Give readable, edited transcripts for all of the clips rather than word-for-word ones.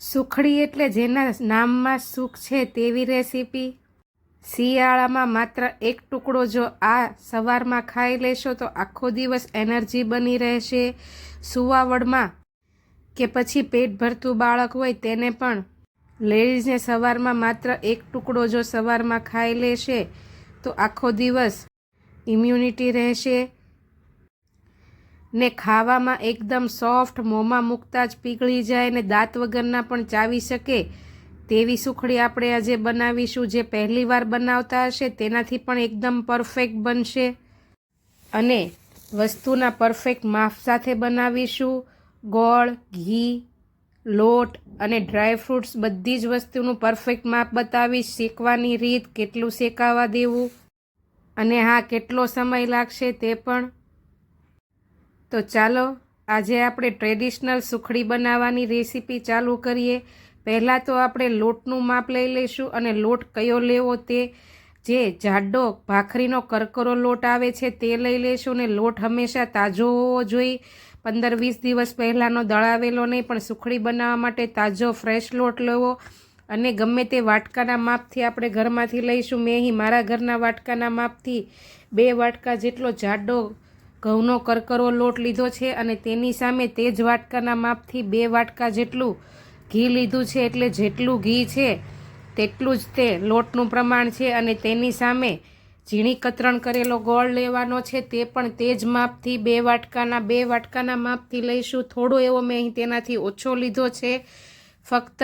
સુખડી એટલે જેના નામમાં સુખ છે તેવી રેસીપી। શિયાળામાં માત્ર એક ટુકડો જો આ સવારમાં ખાઈ લેશો તો આખો દિવસ એનર્જી બની રહેશે। સુવાવડમાં કે પછી પેટ ભરતું બાળક હોય તેને પણ લેડીઝને સવારમાં માત્ર એક ટુકડો જો સવારમાં ખાઈ લેશે તો આખો દિવસ ઇમ્યુનિટી રહેશે ને ખાવામાં એકદમ સોફ્ટ, મોંમાં મૂકતા જ પીગળી જાય ને દાંત વગરના પણ ચાવી શકે તેવી સુખડી આપણે આજે બનાવીશું। જે પહેલીવાર બનાવતા હશે તેનાથી પણ એકદમ પરફેક્ટ બનશે અને વસ્તુના પરફેક્ટ માપ સાથે બનાવીશું। ગોળ, ઘી, લોટ અને ડ્રાયફ્રૂટ્સ બધી જ વસ્તુનું પરફેક્ટ માપ બતાવીશ। શેકવાની રીત, કેટલું શેકાવા દેવું અને હા કેટલો સમય લાગશે તે પણ। તો ચાલો આજે આપણે ટ્રેડિશનલ સુખડી બનાવવાની રેસીપી ચાલુ કરીએ। પહેલાં તો આપણે લોટનું માપ લઈ લઈશું અને લોટ કયો લેવો તે જે જાડો ભાખરીનો કરકરો લોટ આવે છે તે લઈ લઈશું ને લોટ હંમેશા તાજો હોવો જોઈએ। 15-20 દિવસ પહેલાંનો દળાવેલો નહીં, પણ સુખડી બનાવવા માટે તાજો ફ્રેશ લોટ લેવો અને ગમે તે વાટકાના માપથી આપણે ઘરમાંથી લઈશું। મેં અહીં મારા ઘરના વાટકાના માપથી 2 વાટકા જેટલો જાડો ઘઉંનો કરકરો લોટ લીધો છે અને તેની સામે તે જ વાટકાના માપથી 2 વાટકા જેટલું ઘી લીધું છે। એટલે જેટલું ઘી છે તેટલું જ તે લોટનું પ્રમાણ છે અને તેની સામે ઝીણી કતરણ કરેલો ગોળ લેવાનો છે, તે પણ તે જ માપથી 2 વાટકાના માપથી લઈશું। થોડો એવો મેં અહીં તેનાથી ઓછો લીધો છે, ફક્ત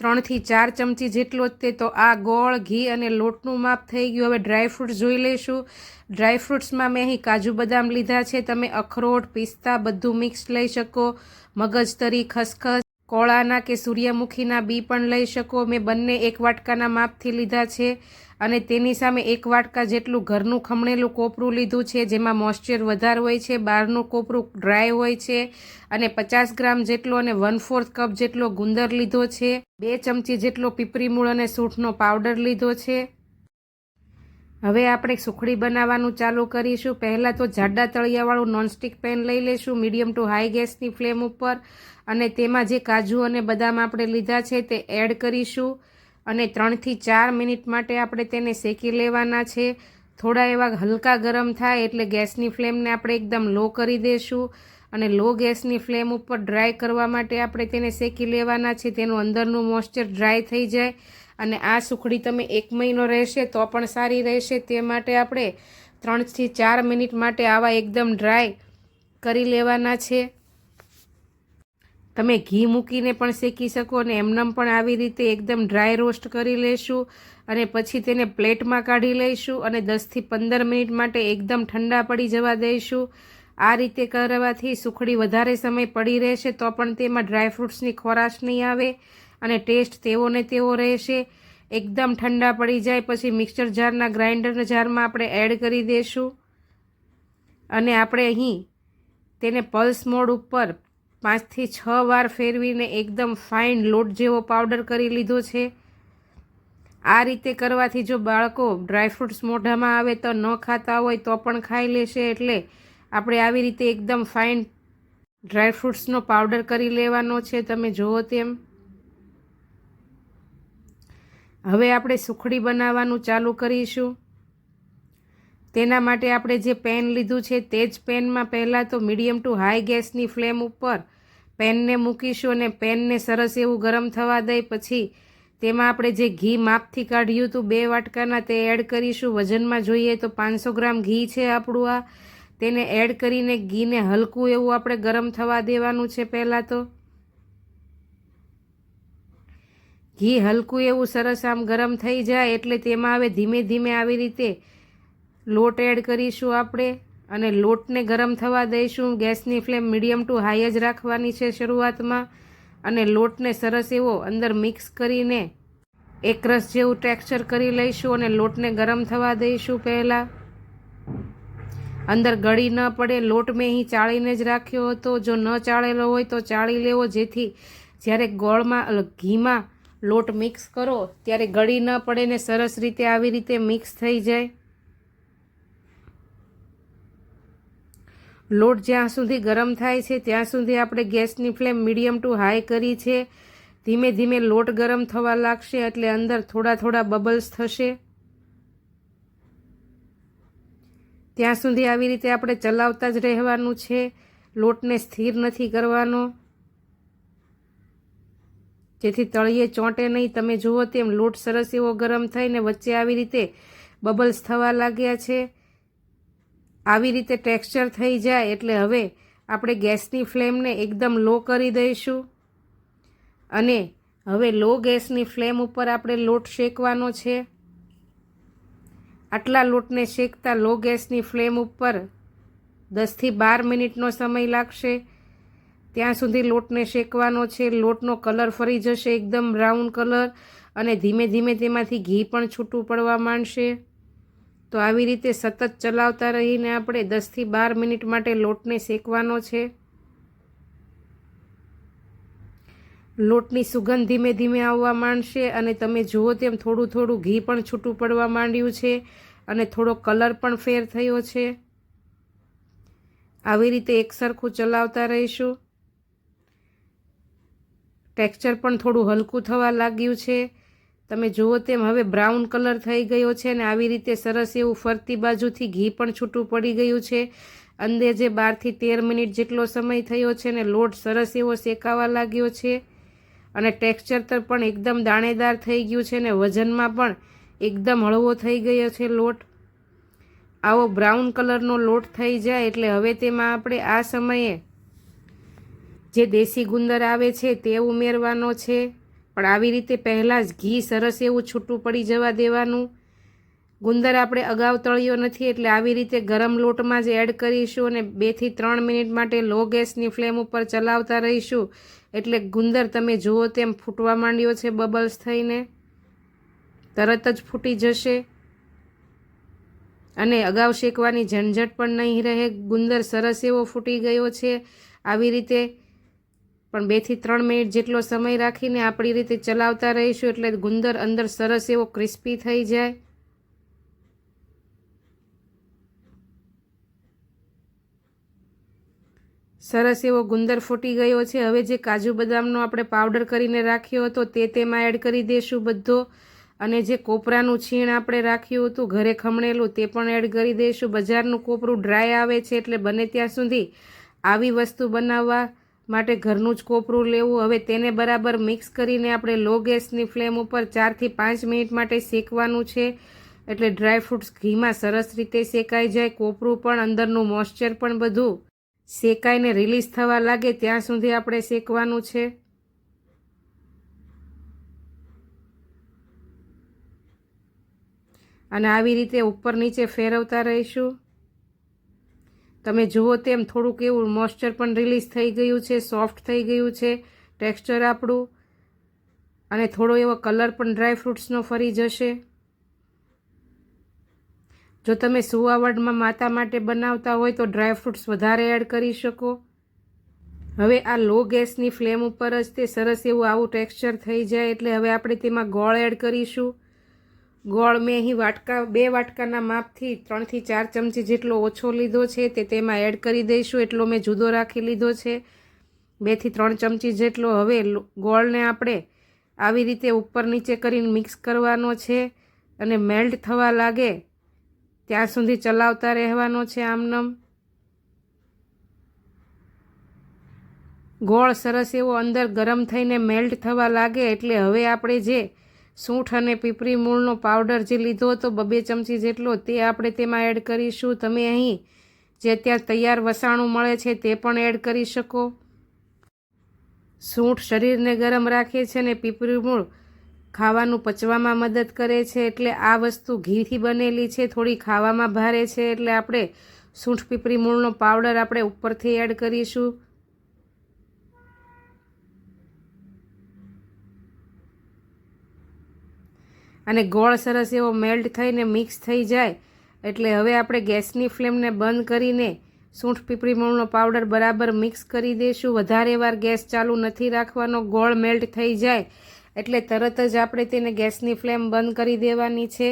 3 થી 4 ચમચી જેટલો જ તે। તો આ ગોળ, ઘી અને લોટનું માપ થઈ ગયું। હવે ડ્રાયફ્રૂટ્સ જોઈ લઈશું। ડ્રાયફ્રૂટ્સમાં મેં અહીં કાજુ બદામ લીધા છે, તમે અખરોટ, પિસ્તા બધું મિક્સ લઈ શકો। મગજતરી, ખસખસ, કોળાના કે સૂર્યમુખીના બી પણ લઈ શકો। મેં બંને 1 વાટકાના માપથી લીધા છે અને તેની સામે 1 વાટકા જેટલું ઘરનું ખમણેલું કોપરું લીધું છે, જેમાં મોઇશ્ચર વધારે હોય છે, બહારનું કોપરું ડ્રાય હોય છે અને 50 ગ્રામ જેટલો અને 1/4 કપ જેટલો ગુંદર લીધો છે। 2 ચમચી જેટલો પીપરી મૂળ અને સૂંઠનો પાવડર લીધો છે। હવે આપણે સુખડી બનાવવાનું ચાલુ કરીશું। પહેલાં તો જાડા તળિયાવાળું નોનસ્ટિક પેન લઈ લઈશું મીડિયમ ટુ હાઈ ગેસની ફ્લેમ ઉપર અને તેમાં જે કાજુ અને બદામ આપણે લીધા છે તે એડ કરીશું અને 3 થી 4 મિનિટ માટે આપણે તેને શેકી લેવાના છે। થોડા એવા હલકા ગરમ થાય એટલે ગેસની ફ્લેમને આપણે એકદમ લો કરી દઈશું અને લો ગેસની ફ્લેમ ઉપર ડ્રાય કરવા માટે આપણે તેને શેકી લેવાના છે, તેનું અંદરનું મોઇશ્ચર ડ્રાય થઈ જાય અને આ સુખડી તમે 1 મહિનો રહેશે તો પણ સારી રહેશે। તે માટે આપણે 3 થી 4 મિનિટ માટે આવા એકદમ ડ્રાય કરી લેવાના છે। તમે ઘી મૂકીને પણ શેકી શકો અને એમનેમ પણ આવી રીતે એકદમ ડ્રાય રોસ્ટ કરી લઈશું અને પછી તેને પ્લેટમાં કાઢી લઈશું અને 10 થી 15 મિનિટ માટે એકદમ ઠંડા પડી જવા દઈશું। આ રીતે કરવાથી સુખડી વધારે સમય પડી રહેશે તો પણ તેમાં ડ્રાયફ્રૂટ્સની ખોરાશ નહીં આવે અને ટેસ્ટ તેવો ને તેવો રહેશે। એકદમ ઠંડા પડી જાય પછી મિક્સર જારના ગ્રાઇન્ડર જારમાં આપણે એડ કરી દઈશું અને આપણે અહીં તેને પલ્સ મોડ ઉપર 5 થી 6 વાર ફેરવીને એકદમ ફાઇન લોટ જેવો પાવડર કરી લીધો છે। આ રીતે કરવાથી જો બાળકો ડ્રાયફ્રૂટ્સ મોઢામાં આવે તો ન ખાતા હોય તો પણ ખાઈ લેશે। એટલે આપણે આવી રીતે એકદમ ફાઇન ડ્રાયફ્રૂટ્સનો પાવડર કરી લેવાનો છે, તમે જુઓ તેમ। હવે આપણે સુખડી બનાવવાનું ચાલુ કરીશું। તેના માટે આપણે જે પેન લીધું છે તે જ પેનમાં પહેલાં તો મીડિયમ ટુ હાઈ ગેસની ફ્લેમ ઉપર પેનને મૂકીશું અને પેનને સરસ એવું ગરમ થવા દઈ પછી તેમાં આપણે જે ઘી માપથી કાઢ્યું હતું 2 વાટકાના તે એડ કરીશું। વજનમાં જોઈએ તો 500 ગ્રામ ઘી છે આપણું આ, તેને એડ કરીને ઘીને હલકું એવું આપણે ગરમ થવા દેવાનું છે। પહેલાં તો ઘી હલકું એવું સરસ આમ ગરમ થઈ જાય એટલે તેમાં હવે ધીમે ધીમે આવી રીતે લોટ એડ કરીશું આપણે અને લોટને ગરમ થવા દઈશું। ગેસની ફ્લેમ મીડિયમ ટુ હાઈ જ રાખવાની છે શરૂઆતમાં અને લોટને સરસ એવો અંદર મિક્સ કરીને એકરસ જેવું ટેક્સચર કરી લઈશું અને લોટને ગરમ થવા દઈશું। પહેલાં અંદર ગળી ન પડે, લોટ મેં અહીં ચાળીને જ રાખ્યો હતો, જો ન ચાળેલો હોય તો ચાળી લેવો, જેથી જ્યારે ગોળમાં ઘીમાં લોટ મિક્સ કરો ત્યારે ગળી ન પડે ને સરસ રીતે આવી રીતે મિક્સ થઈ જાય। લોટ જ્યાં સુધી ગરમ થાય છે ત્યાં સુધી આપણે ગેસની ફ્લેમ મીડિયમ ટુ હાઈ કરી છે। ધીમે ધીમે લોટ ગરમ થવા લાગશે એટલે અંદર થોડા થોડા બબલ્સ થશે. ત્યાં સુધી આવી રીતે આપણે ચલાવતા જ રહેવાનું છે. લોટને સ્થિર નથી કરવાનો, જેથી તળિયે ચોંટે નહીં. તમે જુઓ તેમ લોટ સરસ એવો ગરમ થઈને વચ્ચે આવી રીતે બબલ્સ થવા લાગ્યા છે. આવી રીતે ટેક્સચર થઈ જાય એટલે હવે આપણે ગેસની ફ્લેમને એકદમ લો કરી દઈશું અને હવે લો ગેસની ફ્લેમ ઉપર આપણે લોટ શેકવાનો છે. આટલા લોટને શેકતા લો ગેસની ફ્લેમ ઉપર 10 થી 12 મિનિટનો સમય લાગશે. ત્યાં સુધી લોટને શેકવાનો છે. લોટનો કલર ફરી જશે એકદમ બ્રાઉન કલર અને ધીમે ધીમે તેમાંથી ઘી પણ છૂટું પડવા માંડશે. તો આવી રીતે સતત ચલાવતા રહીને આપણે 10 થી 12 મિનિટ માટે લોટને શેકવાનો છે. લોટની સુગંધ ધીમે ધીમે આવવા માંડશે અને તમે જુઓ તેમ થોડું થોડું ઘી પણ છૂટું પડવા માંડ્યું છે અને થોડો કલર પણ ફેર થયો છે. આવી રીતે એકસરખું ચલાવતા રહીશું. ટેક્સચર પણ થોડું હલકું થવા લાગ્યું છે. તમે જુઓ તેમ હવે બ્રાઉન કલર થઈ ગયો છે અને આવી રીતે સરસ એવું ફરતી બાજુથી ઘી પણ છૂટું પડી ગયું છે. અંદાજે 12 થી 13 મિનિટ જેટલો સમય થયો છે અને લોટ સરસ એવો શેકાવા લાગ્યો છે અને ટેક્સચર પણ એકદમ દાણેદાર થઈ ગયું છે અને વજનમાં પણ એકદમ હળવો થઈ ગયો છે લોટ. આવો બ્રાઉન કલરનો લોટ થઈ જાય એટલે હવે તેમાં આપણે આ સમયે જે દેશી ગુંદર આવે છે તે ઉમેરવાનો છે. પણ આવી રીતે પહેલાં જ ઘી સરસ એવું છૂટું પડી જવા દેવાનું. ગુંદર આપણે અગાઉ તળ્યો નથી એટલે આવી રીતે ગરમ લોટમાં જ એડ કરીશું અને 2 થી 3 મિનિટ માટે લો ગેસની ફ્લેમ ઉપર ચલાવતા રહીશું. એટલે ગુંદર તમે જુઓ તેમ ફૂટવા માંડ્યો છે. બબલ્સ થઈને તરત જ ફૂટી જશે અને અગાઉ શેકવાની ઝંઝટ પણ નહીં રહે. ગુંદર સરસ એવો ફૂટી ગયો છે. આવી રીતે પણ 2 થી 3 મિનિટ જેટલો સમય રાખીને આપણી રીતે ચલાવતા રહીશું એટલે ગુંદર અંદર સરસ એવો ક્રિસ્પી થઈ જાય. સરસ એવો ગુંદર ફૂટી ગયો છે. હવે જે કાજુ બદામનો આપણે પાવડર કરીને રાખ્યો હતો તે તેમાં એડ કરી દઈશું બધો અને જે કોપરાનું છીણ આપણે રાખ્યું હતું ઘરે ખમણેલું તે પણ એડ કરી દઈશું. બજારનું કોપરું ડ્રાય આવે છે એટલે બને ત્યાં સુધી આવી વસ્તુ બનાવવા માટે ઘરનું જ કોપરું લેવું. હવે તેને બરાબર મિક્સ કરીને આપણે લો ગેસની ફ્લેમ ઉપર 4 થી 5 મિનિટ માટે શેકવાનું છે એટલે ડ્રાય ફ્રૂટ્સ ઘીમાં સરસ રીતે શેકાઈ જાય. કોપરું પણ અંદરનું મોઇશ્ચર પણ બધું શેકાઈને રિલીઝ થવા લાગે ત્યાં સુધી આપણે શેકવાનું છે. અને આવી રીતે ઉપર નીચે ફેરવતા રહીશું. તમે જુઓ તેમ થોડુંક એવું મોઇશ્ચર પણ રિલીઝ થઈ ગયું છે, સોફ્ટ થઈ ગયું છે ટેક્સચર આપણું અને થોડો એવો કલર પણ ડ્રાય ફ્રૂટ્સનો ફરી જશે. જો તમે સુવાવડમાં માતા માટે બનાવતા હોય તો ડ્રાય ફ્રૂટ્સ વધારે એડ કરી શકો. હવે આ લો ગેસની ફ્લેમ ઉપર જ તે સરસ એવું આવું ટેક્સચર થઈ જાય એટલે હવે આપણે તેમાં ગોળ એડ કરીશું. ગોળ મેં અહીં 2 વાટકાના માપથી 3 થી 4 ચમચી જેટલો ઓછો લીધો છે તે તેમાં એડ કરી દઈશું. એટલો મેં જુદો રાખી લીધો છે 2 થી 3 ચમચી જેટલો. હવે ગોળને આપણે આવી રીતે ઉપર નીચે કરીને મિક્સ કરવાનો છે અને મેલ્ટ થવા લાગે ત્યાં સુધી ચલાવતા રહેવાનો છે. આમનામ ગોળ સરસ એવો અંદર ગરમ થઈને મેલ્ટ થવા લાગે એટલે હવે આપણે જે સૂંઠ અને પીપરી મૂળનો પાવડર જે લીધો હતો 2 ચમચી જેટલો તે આપણે તેમાં એડ કરીશું. તમે અહીં જે અત્યારે તૈયાર વસાણું મળે છે તે પણ એડ કરી શકો. સૂંઠ શરીરને ગરમ રાખે છે અને પીપરી મૂળ ખાવાનું પચવામાં મદદ કરે છે એટલે આ વસ્તુ ઘીથી બનેલી છે, થોડી ખાવામાં ભારે છે એટલે આપણે સૂંઠ પીપરી મૂળનો પાવડર આપણે ઉપરથી એડ કરીશું. અને ગોળ સરસ એવો મેલ્ટ થઈને મિક્સ થઈ જાય એટલે હવે આપણે ગેસની ફ્લેમને બંધ કરીને સૂંઠ પીપરી મૂળનો પાવડર બરાબર મિક્સ કરી દઈશું. વધારે વાર ગેસ ચાલુ નથી રાખવાનો. ગોળ મેલ્ટ થઈ જાય એટલે તરત જ આપણે તેને ગેસની ફ્લેમ બંધ કરી દેવાની છે.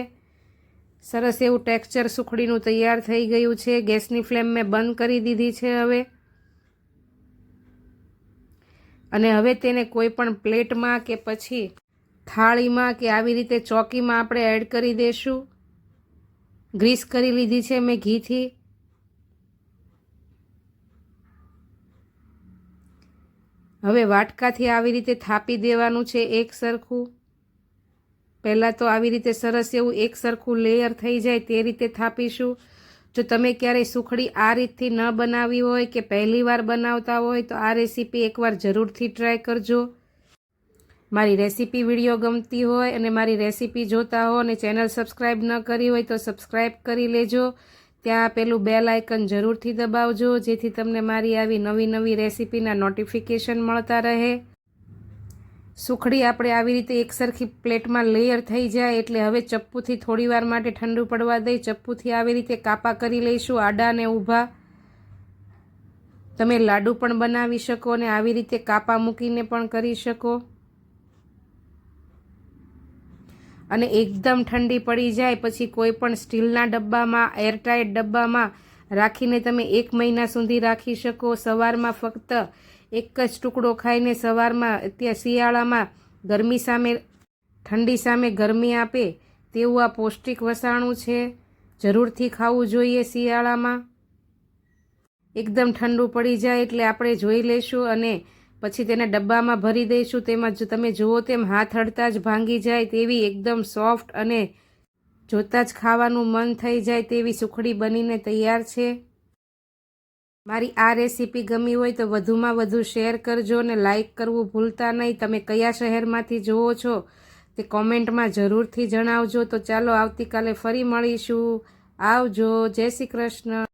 સરસ એવું ટેક્સચર સુખડીનું તૈયાર થઈ ગયું છે. ગેસની ફ્લેમ મેં બંધ કરી દીધી છે. અને હવે તેને કોઈ પણ પ્લેટમાં કે પછી થાળીમાં કે આવી રીતે ચોકીમાં આપણે એડ કરી દઈશું. ગ્રીસ કરી લીધી છે મેં ઘીથી. હવે વાટકાથી આવી રીતે થાપી દેવાનું છે એક સરખું. પહેલાં તો આવી રીતે સરસ એવું એક સરખું લેયર થઈ જાય તે રીતે થાપીશું. જો તમે ક્યારેય સુખડી આ રીતથી ન બનાવી હોય કે પહેલી વાર બનાવતા હોય તો આ રેસીપી એકવાર જરૂરથી ટ્રાય કરજો. મારી રેસીપી વિડીયો ગમતી હોય અને મારી રેસીપી જોતા હો અને ચેનલ સબસ્ક્રાઈબ ન કરી હોય તો સબસ્ક્રાઈબ કરી લેજો. ત્યાં પેલું બેલ આઇકન જરૂરથી દબાવજો જેથી તમને મારી આવી નવી નવી રેસીપીના નોટિફિકેશન મળતા રહે. સુખડી આપણે આવી રીતે એક સરખી પ્લેટમાં લેયર થઈ જાય એટલે હવે ચપ્પુથી થોડીવાર માટે ઠંડુ પડવા દઈ ચપ્પુથી આવી રીતે કાપા કરી લઈશું, આડા ને ઊભા. તમે લાડુ પણ બનાવી શકો અને આવી રીતે કાપા મૂકીને પણ કરી શકો. અને એકદમ ઠંડી પડી જાય પછી કોઈ પણ સ્ટીલના ડબ્બામાં, એરટાઇટ ડબ્બામાં રાખીને તમે 1 મહિના સુધી રાખી શકો. સવારમાં ફક્ત એક જ ટુકડો ખાઈને સવારમાં અત્યારે શિયાળામાં ગરમી સામે ઠંડી સામે ગરમી આપે તેવું આ પૌષ્ટિક વસાણું છે. જરૂરથી ખાવું જોઈએ શિયાળામાં. એકદમ ઠંડુ પડી જાય એટલે આપણે જોઈ લઈશું અને પછી તેને ડબ્બામાં ભરી દઈશું. તેમાં જો તમે જુઓ તેમ હાથ અડતા જ ભાંગી જાય તેવી એકદમ સોફ્ટ અને જોતાં જ ખાવાનું મન થઈ જાય તેવી સુખડી બનીને તૈયાર છે. મારી આ રેસીપી ગમી હોય તો વધુમાં વધુ શેર કરજો અને લાઈક કરવું ભૂલતા નહીં. તમે કયા શહેરમાંથી જુઓ છો તે કોમેન્ટમાં જરૂરથી જણાવજો. તો ચાલો આવતીકાલે ફરી મળીશું. આવજો. જય શ્રી કૃષ્ણ.